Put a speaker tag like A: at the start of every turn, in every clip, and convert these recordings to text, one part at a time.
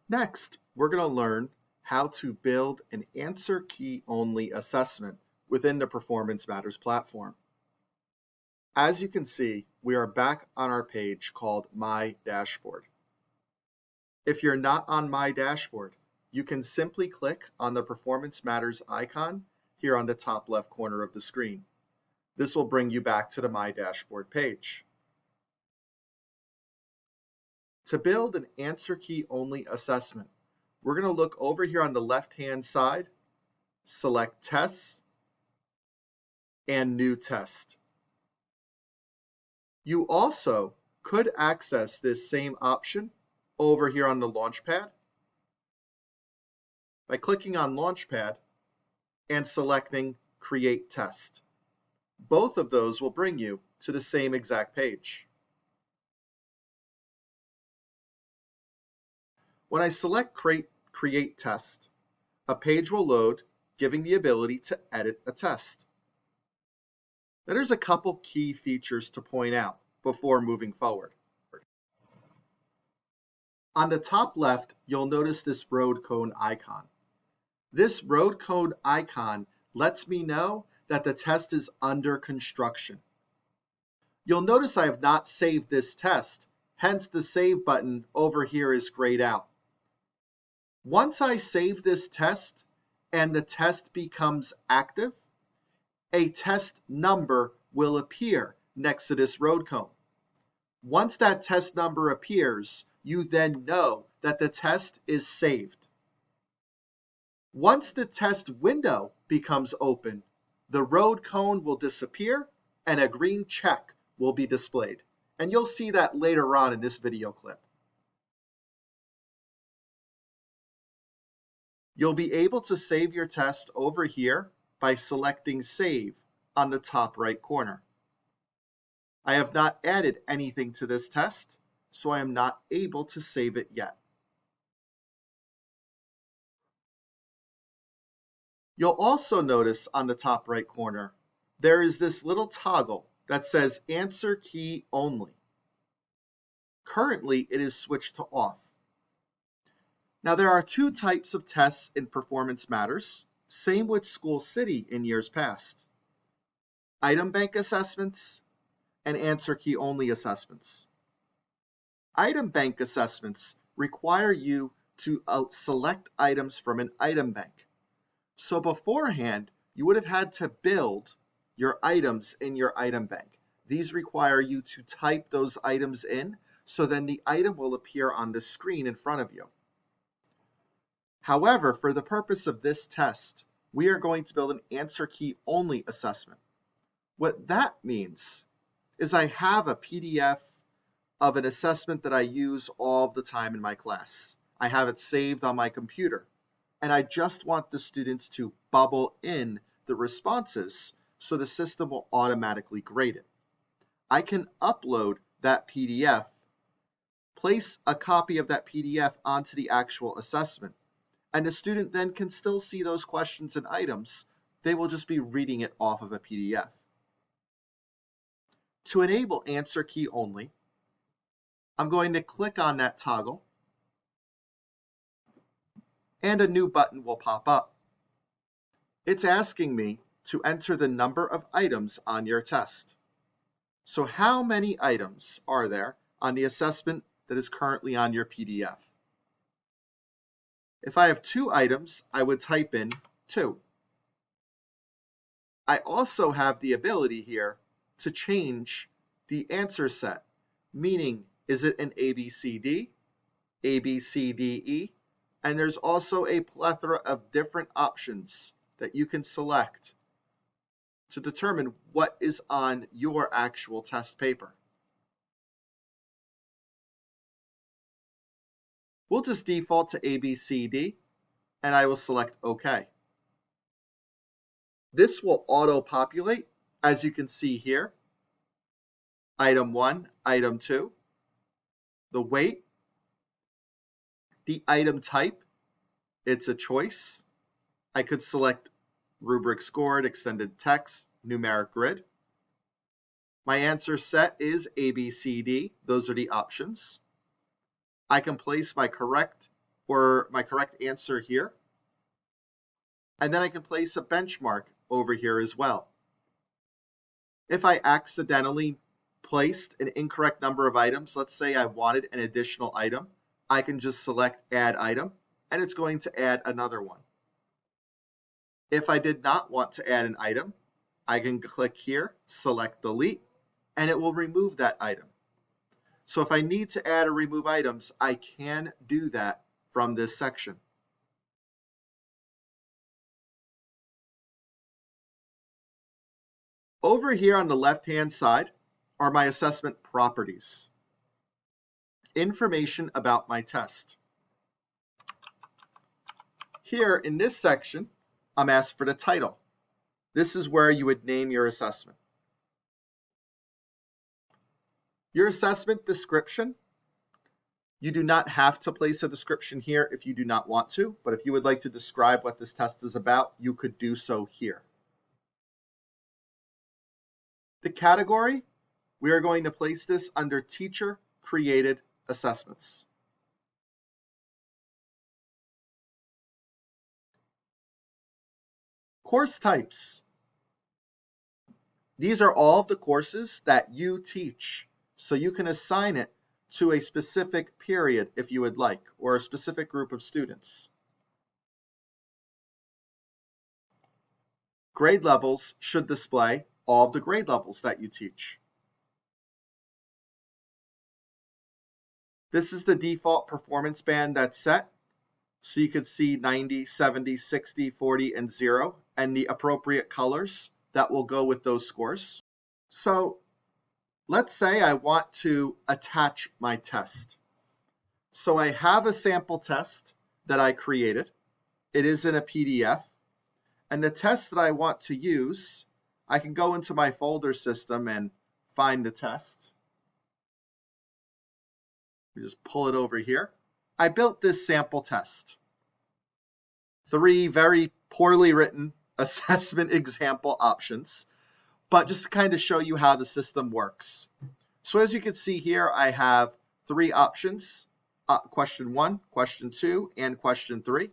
A: Next, we're going to learn how to build an answer key only assessment within the Performance Matters platform. As you can see, we are back on our page called My Dashboard. If you're not on My Dashboard, you can simply click on the Performance Matters icon here on the top left corner of the screen. This will bring you back to the My Dashboard page. To build an answer key only assessment, we're going to look over here on the left-hand side, select Tests, and New Test. You also could access this same option over here on the Launchpad by clicking on Launchpad and selecting Create Test. Both of those will bring you to the same exact page. When I select Create Test, a page will load, giving the ability to edit a test. Now, there's a couple key features to point out before moving forward. On the top left, you'll notice this road cone icon. This road cone icon lets me know that the test is under construction. You'll notice I have not saved this test, hence the Save button over here is grayed out. Once I save this test and the test becomes active, a test number will appear next to this road cone. Once that test number appears, you then know that the test is saved. Once the test window becomes open, the road cone will disappear and a green check will be displayed. And you'll see that later on in this video clip. You'll be able to save your test over here by selecting Save on the top right corner. I have not added anything to this test, so I am not able to save it yet. You'll also notice on the top right corner, there is this little toggle that says Answer Key Only. Currently, it is switched to off. Now, there are two types of tests in Performance Matters, same with School City in years past. Item bank assessments and answer key only assessments. Item bank assessments require you to select items from an item bank. So beforehand, you would have had to build your items in your item bank. These require you to type those items in, so then the item will appear on the screen in front of you. However, for the purpose of this test, we are going to build an answer key only assessment. What that means is I have a PDF of an assessment that I use all the time in my class. I have it saved on my computer, and I just want the students to bubble in the responses so the system will automatically grade it. I can upload that PDF, place a copy of that PDF onto the actual assessment, and the student then can still see those questions and items. They will just be reading it off of a PDF. To enable answer key only, I'm going to click on that toggle, and a new button will pop up. It's asking me to enter the number of items on your test. So how many items are there on the assessment that is currently on your PDF? If I have 2 items, I would type in 2. I also have the ability here to change the answer set, meaning is it an ABCD, ABCDE, and there's also a plethora of different options that you can select to determine what is on your actual test paper. We'll just default to ABCD, and I will select OK. This will auto-populate, as you can see here. Item 1, Item 2, the weight, the item type, it's a choice. I could select rubric scored, extended text, numeric grid. My answer set is ABCD. Those are the options. I can place my correct or my correct answer here. And then I can place a benchmark over here as well. If I accidentally placed an incorrect number of items, let's say I wanted an additional item, I can just select add item, and it's going to add another one. If I did not want to add an item, I can click here, select delete, and it will remove that item. So if I need to add or remove items, I can do that from this section. Over here on the left-hand side are my assessment properties. Information about my test. Here in this section, I'm asked for the title. This is where you would name your assessment. Your assessment description. You do not have to place a description here if you do not want to, but if you would like to describe what this test is about, you could do so here. The category, we are going to place this under teacher-created assessments. Course types. These are all of the courses that you teach, so you can assign it to a specific period if you would like, or a specific group of students. Grade levels should display all of the grade levels that you teach. This is the default performance band that's set. So you could see 90, 70, 60, 40, and 0, and the appropriate colors that will go with those scores. So let's say I want to attach my test. So I have a sample test that I created. It is in a PDF. And the test that I want to use, I can go into my folder system and find the test. We just pull it over here. I built this sample test. 3 very poorly written assessment example options, but just to kind of show you how the system works. So as you can see here, I have 3 options, question 1, question 2, and question 3.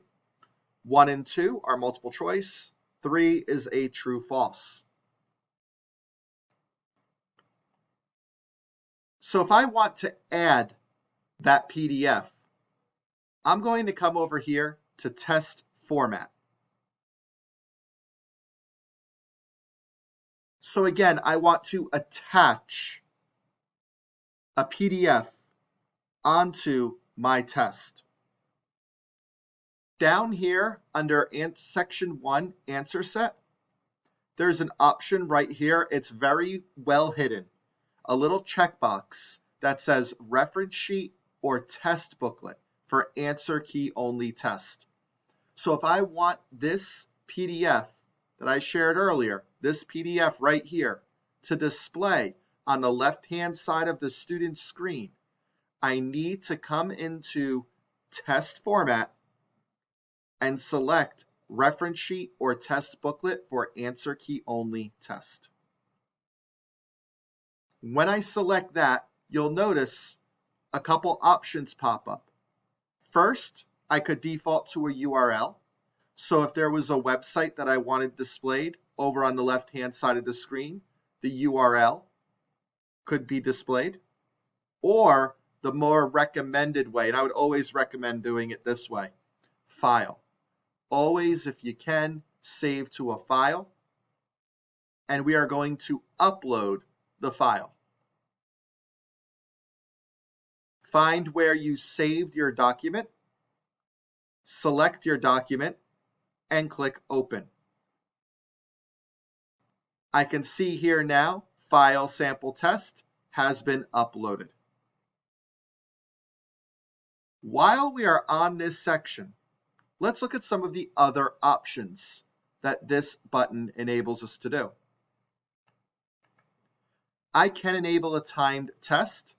A: 1 and 2 are multiple choice. 3 is a true false. So if I want to add that PDF, I'm going to come over here to test format. So again, I want to attach a PDF onto my test. Down here under section 1 answer set, there's an option right here. It's very well hidden. A little checkbox that says reference sheet or test booklet for answer key only test. So if I want this PDF that I shared earlier, this PDF right here, to display on the left-hand side of the student's screen, I need to come into test format and select reference sheet or test booklet for answer key only test. When I select that, you'll notice a couple options pop up. First, I could default to a URL. So if there was a website that I wanted displayed over on the left-hand side of the screen, the URL could be displayed. Or the more recommended way, and I would always recommend doing it this way, file. Always, if you can, save to a file. And we are going to upload the file. Find where you saved your document, select your document, and click Open. I can see here now, File Sample Test has been uploaded. While we are on this section, let's look at some of the other options that this button enables us to do. I can enable a timed test.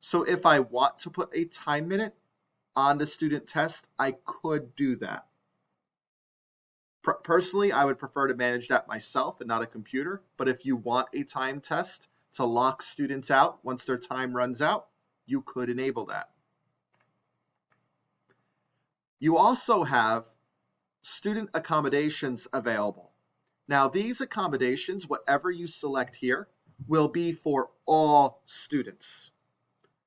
A: So if I want to put a time limit on the student test, I could do that. Personally, I would prefer to manage that myself and not a computer. But if you want a time test to lock students out once their time runs out, you could enable that. You also have student accommodations available. Now, these accommodations, whatever you select here, will be for all students.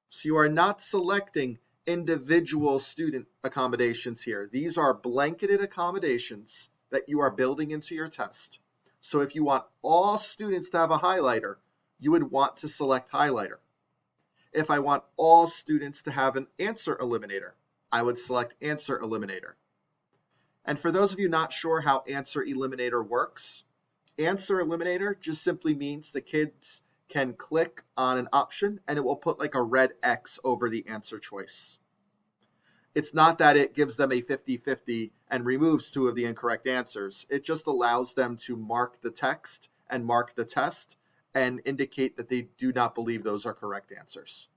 A: So you are not selecting individual student accommodations here. These are blanketed accommodations that you are building into your test. So if you want all students to have a highlighter, you would want to select highlighter. If I want all students to have an answer eliminator, I would select answer eliminator. And for those of you not sure how answer eliminator works, answer eliminator just simply means the kids can click on an option and it will put like a red X over the answer choice. It's not that it gives them a 50-50 and removes 2 of the incorrect answers. It just allows them to mark the text and mark the test and indicate that they do not believe those are correct answers.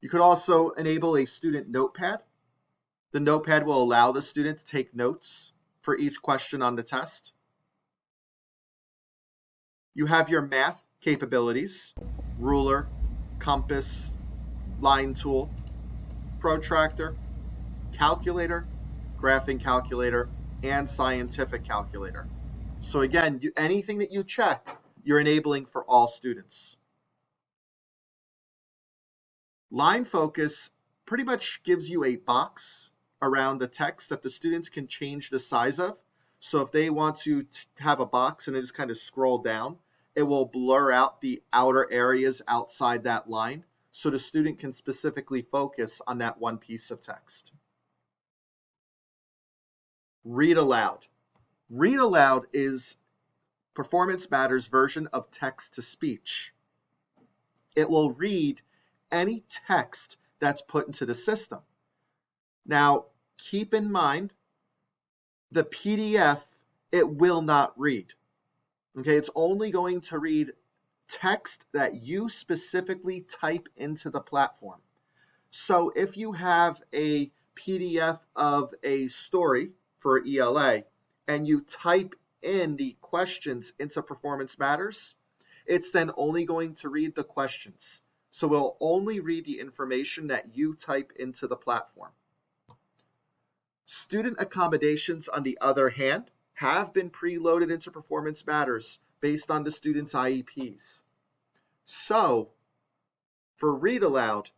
A: You could also enable a student notepad. The notepad will allow the student to take notes for each question on the test. You have your math capabilities, ruler, compass, line tool, protractor, calculator, graphing calculator, and scientific calculator. So again, anything that you check, you're enabling for all students. Line focus pretty much gives you a box around the text that the students can change the size of. So if they want to have a box and they just kind of scroll down, it will blur out the outer areas outside that line so the student can specifically focus on that one piece of text. Read aloud. Read aloud is Performance Matters' version of text to speech. It will read any text that's put into the system. Now, keep in mind, the PDF, it will not read. Okay, it's only going to read text that you specifically type into the platform. So if you have a PDF of a story for ELA and you type in the questions into Performance Matters, it's then only going to read the questions. So we'll only read the information that you type into the platform. Student accommodations, on the other hand, have been preloaded into Performance Matters based on the student's IEPs. So for read aloud,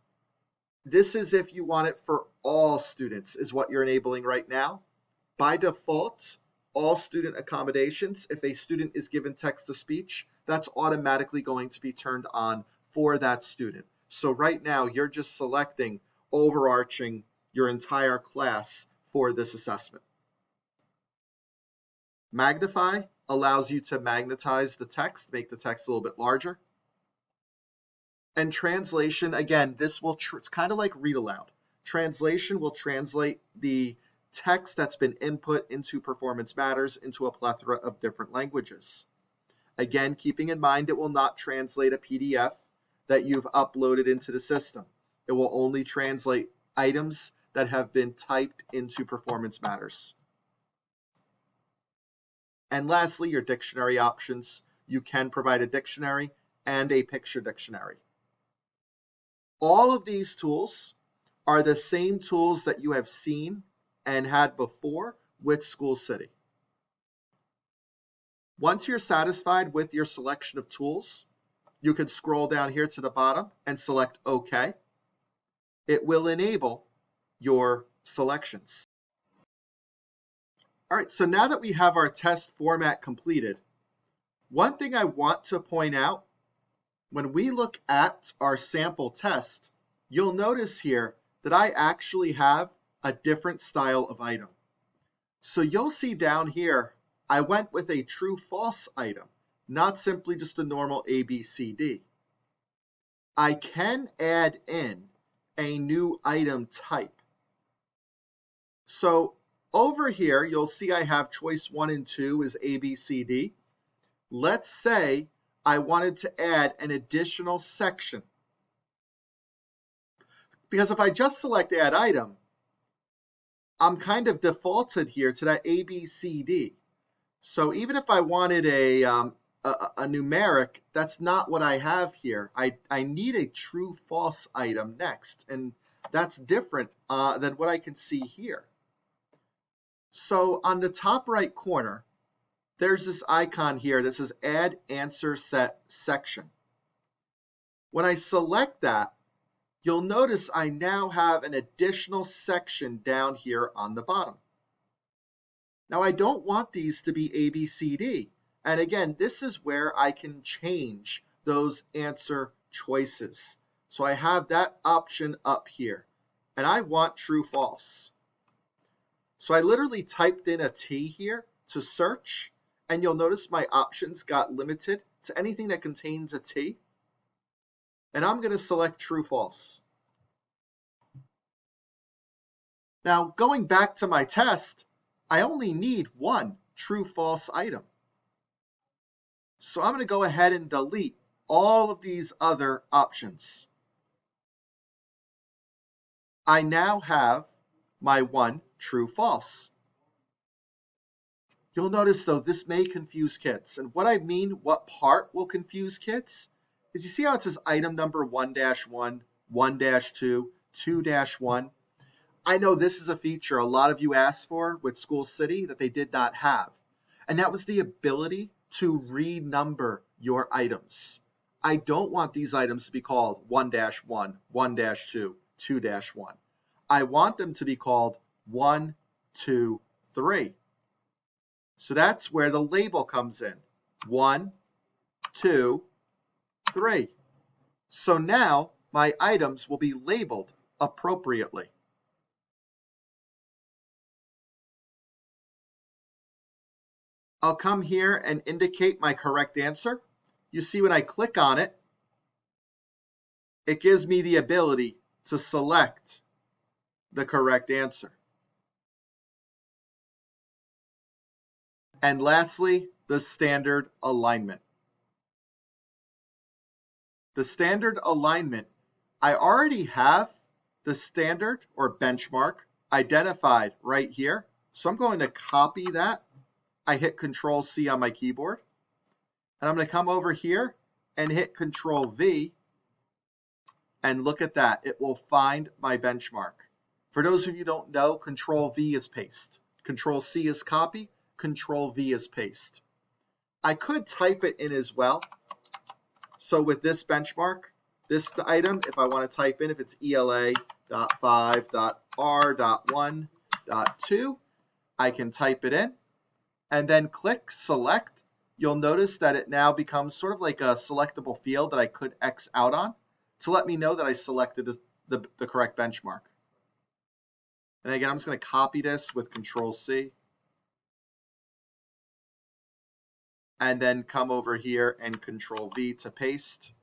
A: this is if you want it for all students is what you're enabling right now. By default, all student accommodations, if a student is given text to speech, that's automatically going to be turned on for that student. So right now you're just selecting overarching your entire class for this assessment. Magnify allows you to magnetize the text, make the text a little bit larger. And translation, again, this will, it's kind of like read aloud. Translation will translate the text that's been input into Performance Matters into a plethora of different languages. Again, keeping in mind it will not translate a PDF that you've uploaded into the system. It will only translate items that have been typed into Performance Matters. And lastly, your dictionary options. You can provide a dictionary and a picture dictionary. All of these tools are the same tools that you have seen and had before with SchoolCity. Once you're satisfied with your selection of tools, you can scroll down here to the bottom and select OK. It will enable your selections. All right, so now that we have our test format completed, one thing I want to point out, when we look at our sample test, you'll notice here that I actually have a different style of item. So you'll see down here, I went with a true-false item, not simply just a normal ABCD. I can add in a new item type. So over here, you'll see I have choice 1 and 2 is ABCD. Let's say I wanted to add an additional section. Because if I just select add item, I'm kind of defaulted here to that ABCD. So even if I wanted a numeric, that's not what I have here. I need a true false item next. And That's different than what I can see here. So on the top right corner, there's this icon here that says Add Answer Set Section. When I select that, you'll notice I now have an additional section down here on the bottom. Now I don't want these to be A, B, C, D. And again, this is where I can change those answer choices. So I have that option up here. And I want true, false. So I literally typed in a T here to search. And you'll notice my options got limited to anything that contains a T. And I'm going to select true, false. Now, going back to my test, I only need one true, false item. So I'm going to go ahead and delete all of these other options. I now have my one true, false. You'll notice, though, this may confuse kids. And what I mean, what part will confuse kids, is you see how it says item number 1-1, 1-2, 2-1? I know this is a feature a lot of you asked for with School City that they did not have. And that was the ability to renumber your items. I don't want these items to be called 1-1, 1-2, 2-1. I want them to be called 1, 2, 3. So that's where the label comes in. 1, 2, 3. So now my items will be labeled appropriately. I'll come here and indicate my correct answer. You see when I click on it, it gives me the ability to select the correct answer. And lastly, the standard alignment. The standard alignment, I already have the standard or benchmark identified right here. So I'm going to copy that. I hit Control C on my keyboard. And I'm going to come over here and hit Control V. And look at that. It will find my benchmark. For those of you who don't know, Control V is paste. Control C is copy. Control V is paste. I could type it in as well. So with this benchmark, this item, if I want to type in, if it's ELA.5.R.1.2, I can type it in and then click select. You'll notice that it now becomes sort of like a selectable field that I could X out on to let me know that I selected the correct benchmark. And again, I'm just going to copy this with Control C. And then come over here and Control V to paste.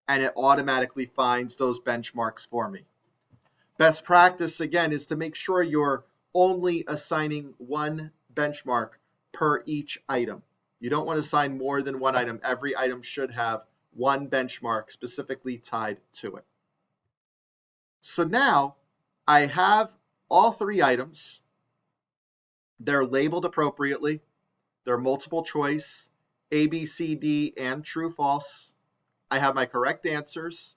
A: And it automatically finds those benchmarks for me. Best practice, again, is to make sure you're only assigning one benchmark per each item. You don't want to assign more than one item. Every item should have one benchmark specifically tied to it. So now I have all three items. They're labeled appropriately. They're multiple choice, A, B, C, D, and true, false. I have my correct answers,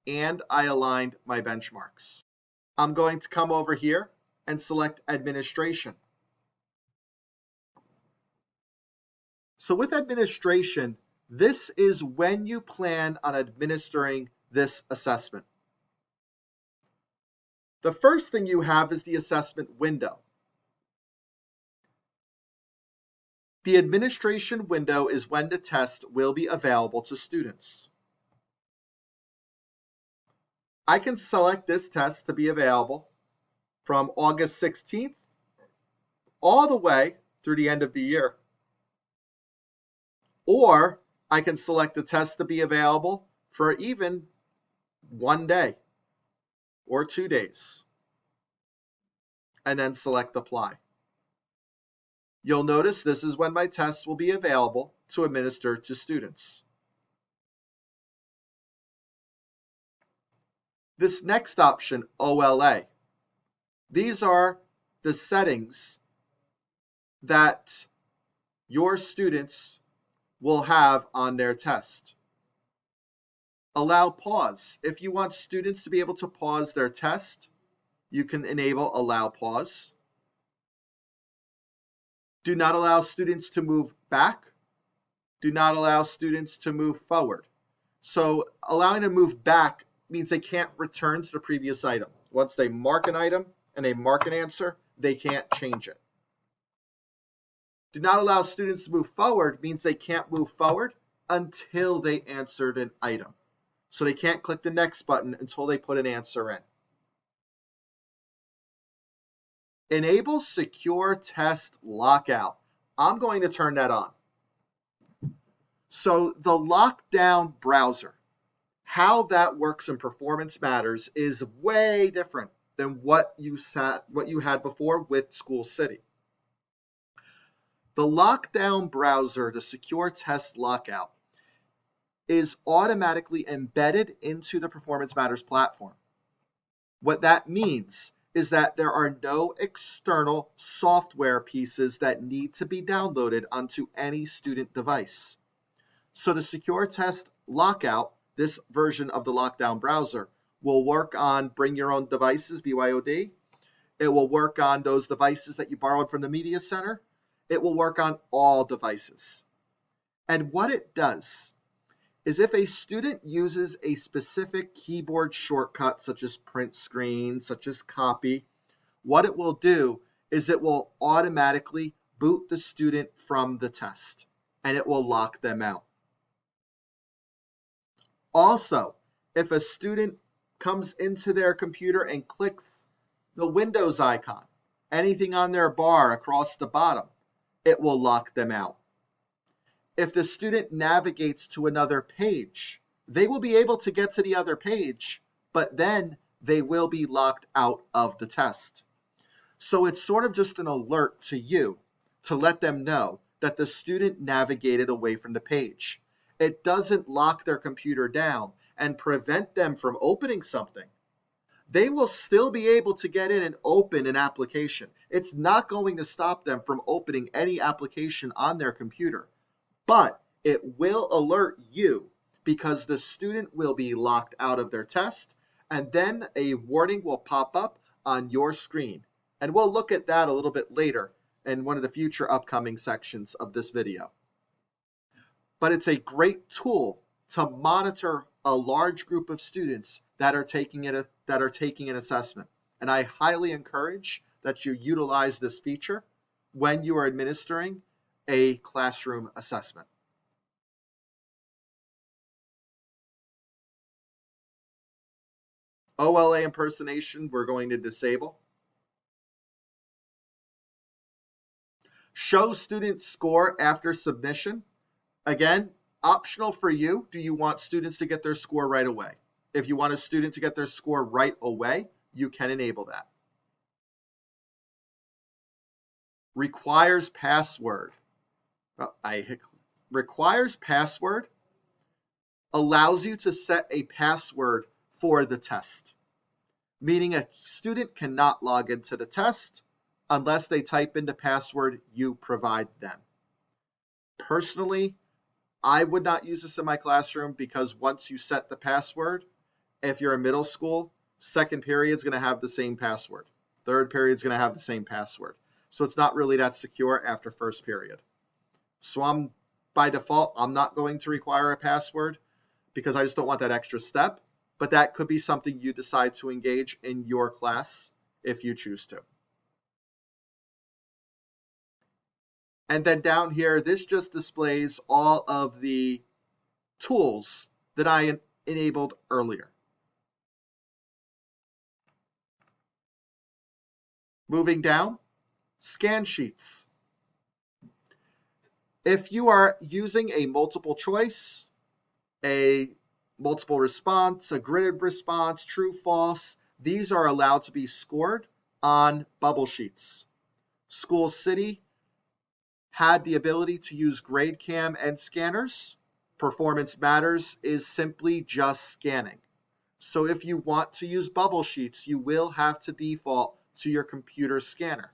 A: and I aligned my benchmarks. I'm going to come over here and select administration. So with administration, this is when you plan on administering this assessment. The first thing you have is the assessment window. The administration window is when the test will be available to students. I can select this test to be available from August 16th all the way through the end of the year. Or I can select the test to be available for even 1 day or 2 days, and then select apply. You'll notice this is when my test will be available to administer to students. This next option, OLA, these are the settings that your students will have on their test. Allow pause. If you want students to be able to pause their test, you can enable allow pause. Do not allow students to move back. Do not allow students to move forward. So allowing them to move back means they can't return to the previous item. Once they mark an item and they mark an answer, they can't change it. Do not allow students to move forward means they can't move forward until they answered an item. So they can't click the next button until they put an answer in. Enable secure test lockout. I'm going to turn that on. So the lockdown browser, how that works in Performance Matters is way different than what you had before with School City. The lockdown browser, the secure test lockout, is automatically embedded into the Performance Matters platform. What that means is that there are no external software pieces that need to be downloaded onto any student device. So the secure test lockout, this version of the lockdown browser, will work on bring your own devices, BYOD. It will work on those devices that you borrowed from the media center. It will work on all devices. And what it does is if a student uses a specific keyboard shortcut, such as print screen, such as copy, what it will do is it will automatically boot the student from the test, and it will lock them out. Also, if a student comes into their computer and clicks the Windows icon, anything on their bar across the bottom, it will lock them out. If the student navigates to another page, they will be able to get to the other page, but then they will be locked out of the test. So it's sort of just an alert to you to let them know that the student navigated away from the page. It doesn't lock their computer down and prevent them from opening something. They will still be able to get in and open an application. It's not going to stop them from opening any application on their computer. But it will alert you because the student will be locked out of their test, and then a warning will pop up on your screen. And we'll look at that a little bit later in one of the future upcoming sections of this video. But it's a great tool to monitor a large group of students that are taking an assessment. And I highly encourage that you utilize this feature when you are administering a classroom assessment. OLA impersonation, we're going to disable. Show student score after submission. Again, optional for you. Do you want students to get their score right away? If you want a student to get their score right away, you can enable that. Requires password. Requires password allows you to set a password for the test, meaning a student cannot log into the test unless they type in the password you provide them. Personally, I would not use this in my classroom because once you set the password, if you're in middle school, second period is going to have the same password. Third period is going to have the same password. So it's not really that secure after first period. So by default, I'm not going to require a password because I just don't want that extra step. But that could be something you decide to engage in your class if you choose to. And then down here, this just displays all of the tools that I enabled earlier. Moving down, scan sheets. If you are using a multiple choice, a multiple response, a gridded response, true, false, these are allowed to be scored on bubble sheets. School City had the ability to use GradeCam and scanners. Performance Matters is simply just scanning. So if you want to use bubble sheets, you will have to default to your computer scanner.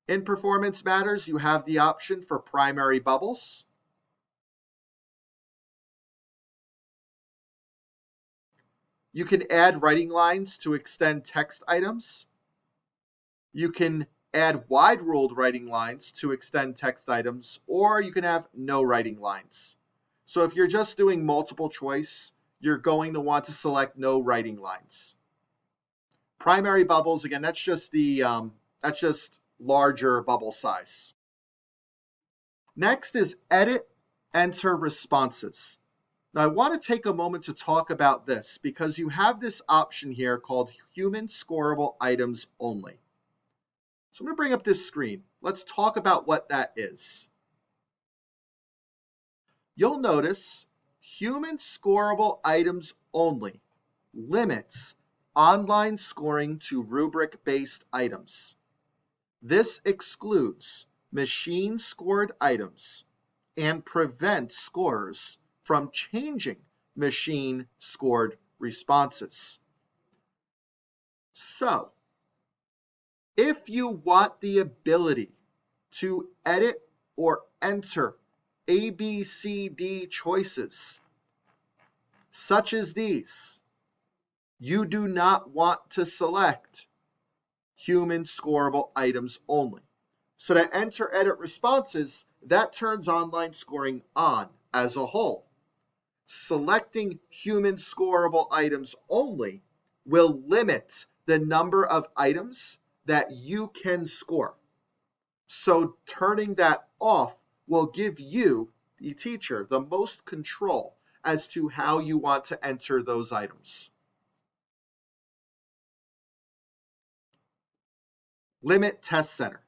A: In Performance Matters, you have the option for primary bubbles. You can add writing lines to extend text items. You can add wide ruled writing lines to extend text items, or you can have no writing lines. So if you're just doing multiple choice, you're going to want to select no writing lines. Primary bubbles, again, that's just larger bubble size. Next is edit, enter responses. Now I want to take a moment to talk about this because you have this option here called human scorable items only. So I'm going to bring up this screen. Let's talk about what that is. You'll notice human scorable items only limits online scoring to rubric-based items. This excludes machine-scored items and prevents scorers from changing machine-scored responses. So, if you want the ability to edit or enter A, B, C, D choices, such as these, you do not want to select human scorable items only. So to enter edit responses, that turns online scoring on as a whole. Selecting human scorable items only will limit the number of items that you can score. So turning that off will give you, the teacher, the most control as to how you want to enter those items. Limit Test Center.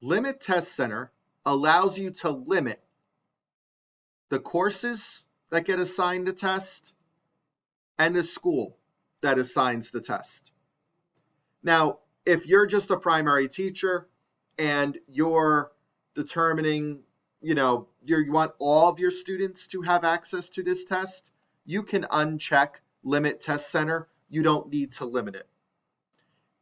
A: Limit Test Center allows you to limit the courses that get assigned the test and the school that assigns the test. Now, if you're just a primary teacher and you're determining, you want all of your students to have access to this test, you can uncheck Limit Test Center. You don't need to limit it.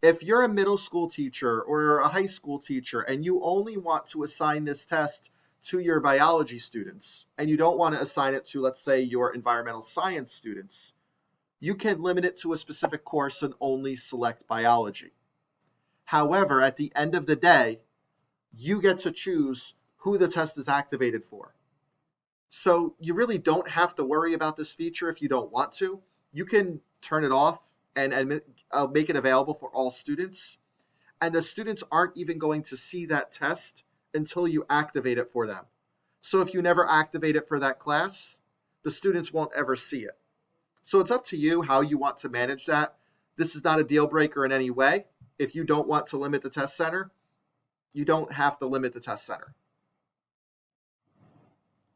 A: If you're a middle school teacher or a high school teacher and you only want to assign this test to your biology students and you don't want to assign it to, let's say, your environmental science students, you can limit it to a specific course and only select biology. However, at the end of the day, you get to choose who the test is activated for. So you really don't have to worry about this feature if you don't want to. You can turn it off and make it available for all students. And the students aren't even going to see that test until you activate it for them. So if you never activate it for that class, the students won't ever see it. So it's up to you how you want to manage that. This is not a deal breaker in any way. If you don't want to limit the test center, you don't have to limit the test center.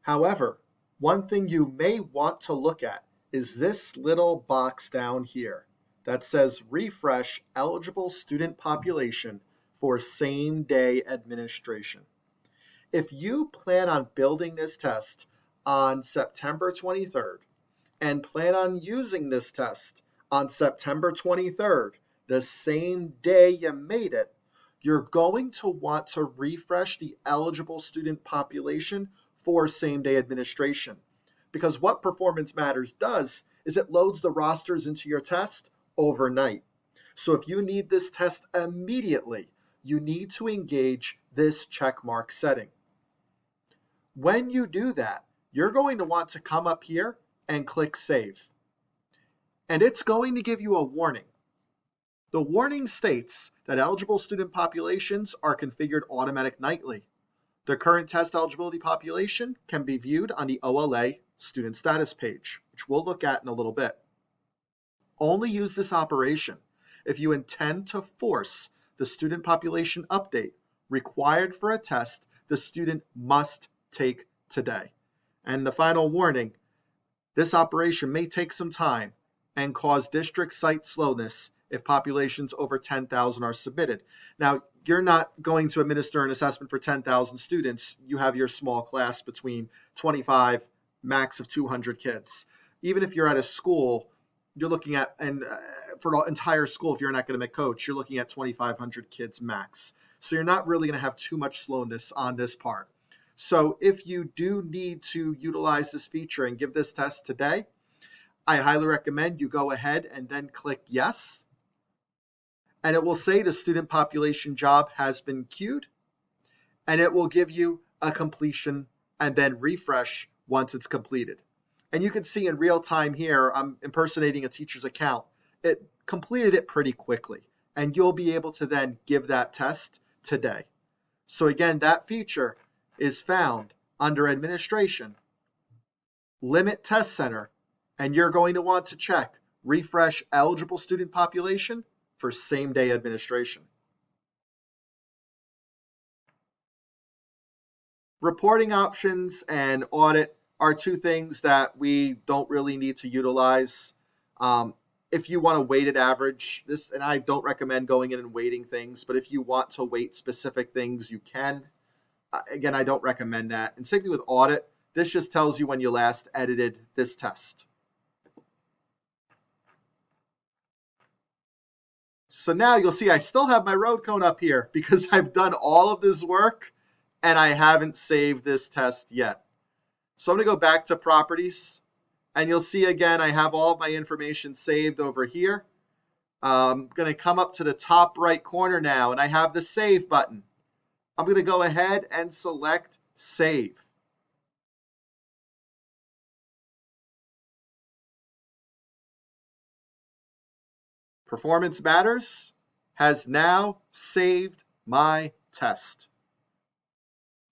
A: However, one thing you may want to look at is this little box down here that says refresh eligible student population for same-day administration. If you plan on building this test on September 23rd and plan on using this test on September 23rd, the same day you made it, you're going to want to refresh the eligible student population for same-day administration. Because what Performance Matters does is it loads the rosters into your test overnight. So if you need this test immediately, you need to engage this checkmark setting. When you do that, you're going to want to come up here and click Save. And it's going to give you a warning. The warning states that eligible student populations are configured automatic nightly. The current test eligibility population can be viewed on the OLA student status page, which we'll look at in a little bit. Only use this operation if you intend to force the student population update required for a test the student must take today. And the final warning, this operation may take some time and cause district site slowness if populations over 10,000 are submitted. Now, you're not going to administer an assessment for 10,000 students. You have your small class between 25, max of 200 kids. Even if you're at a school, you're looking at, and for an entire school, if you're an academic coach, you're looking at 2,500 kids max. So you're not really going to have too much slowness on this part. So if you do need to utilize this feature and give this test today, I highly recommend you go ahead and then click yes. And it will say the student population job has been queued. And it will give you a completion and then refresh once it's completed. And you can see in real time here, I'm impersonating a teacher's account. It completed it pretty quickly. And you'll be able to then give that test today. So again, that feature is found under Administration, Limit Test Center, and you're going to want to check Refresh Eligible Student Population for same-day administration. Reporting options and audit are two things that we don't really need to utilize. If you want a weighted average, and I don't recommend going in and weighting things, but if you want to weight specific things, you can. Again, I don't recommend that. And same thing with audit. This just tells you when you last edited this test. So now you'll see I still have my road cone up here because I've done all of this work and I haven't saved this test yet. So I'm going to go back to properties, and you'll see again I have all of my information saved over here. I'm going to come up to the top right corner now, and I have the Save button. I'm going to go ahead and select Save. Performance Matters has now saved my test.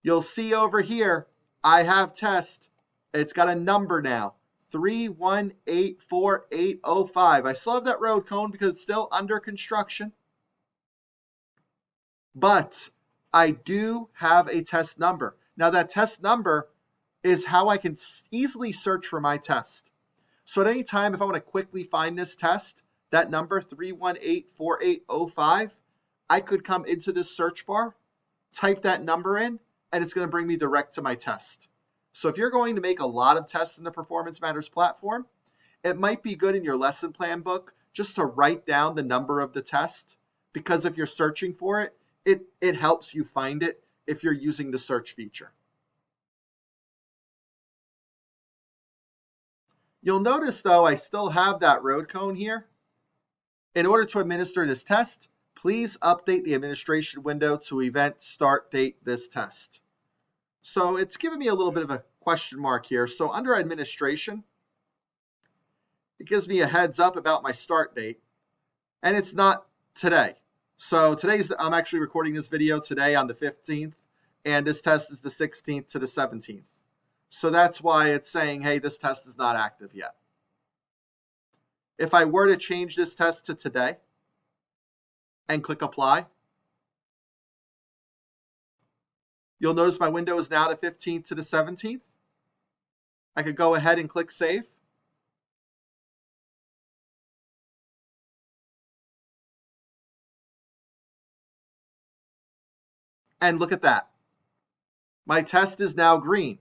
A: You'll see over here, I have test. It's got a number now, 3184805. I still have that road cone because it's still under construction. But I do have a test number. Now that test number is how I can easily search for my test. So at any time, if I want to quickly find this test, that number 3184805, I could come into this search bar, type that number in, and it's going to bring me direct to my test. So if you're going to make a lot of tests in the Performance Matters platform, it might be good in your lesson plan book just to write down the number of the test, because if you're searching for it, it helps you find it if you're using the search feature. You'll notice, though, I still have that road cone here. In order to administer this test, please update the administration window to event start date this test. So it's giving me a little bit of a question mark here. So under administration, it gives me a heads up about my start date, and it's not today. So I'm actually recording this video today on the 15th, and this test is the 16th to the 17th. So that's why it's saying, hey, this test is not active yet. If I were to change this test to today and click apply, you'll notice my window is now the 15th to the 17th. I could go ahead and click save. And look at that. My test is now green.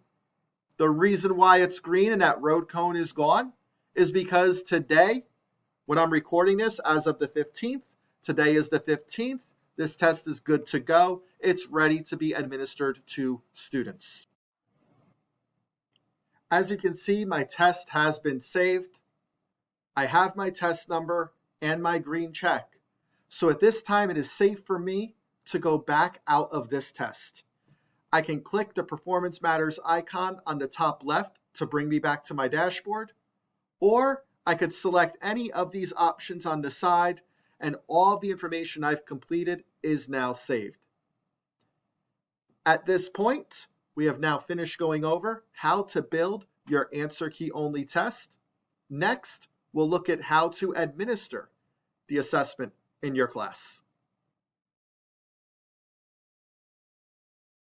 A: The reason why it's green and that road cone is gone is because today, when I'm recording this as of the 15th, today is the 15th, this test is good to go. It's ready to be administered to students. As you can see, my test has been saved. I have my test number and my green check. So at this time, it is safe for me to go back out of this test. I can click the Performance Matters icon on the top left to bring me back to my dashboard, or I could select any of these options on the side, and all of the information I've completed is now saved. At this point, we have now finished going over how to build your answer key only test. Next, we'll look at how to administer the assessment in your class.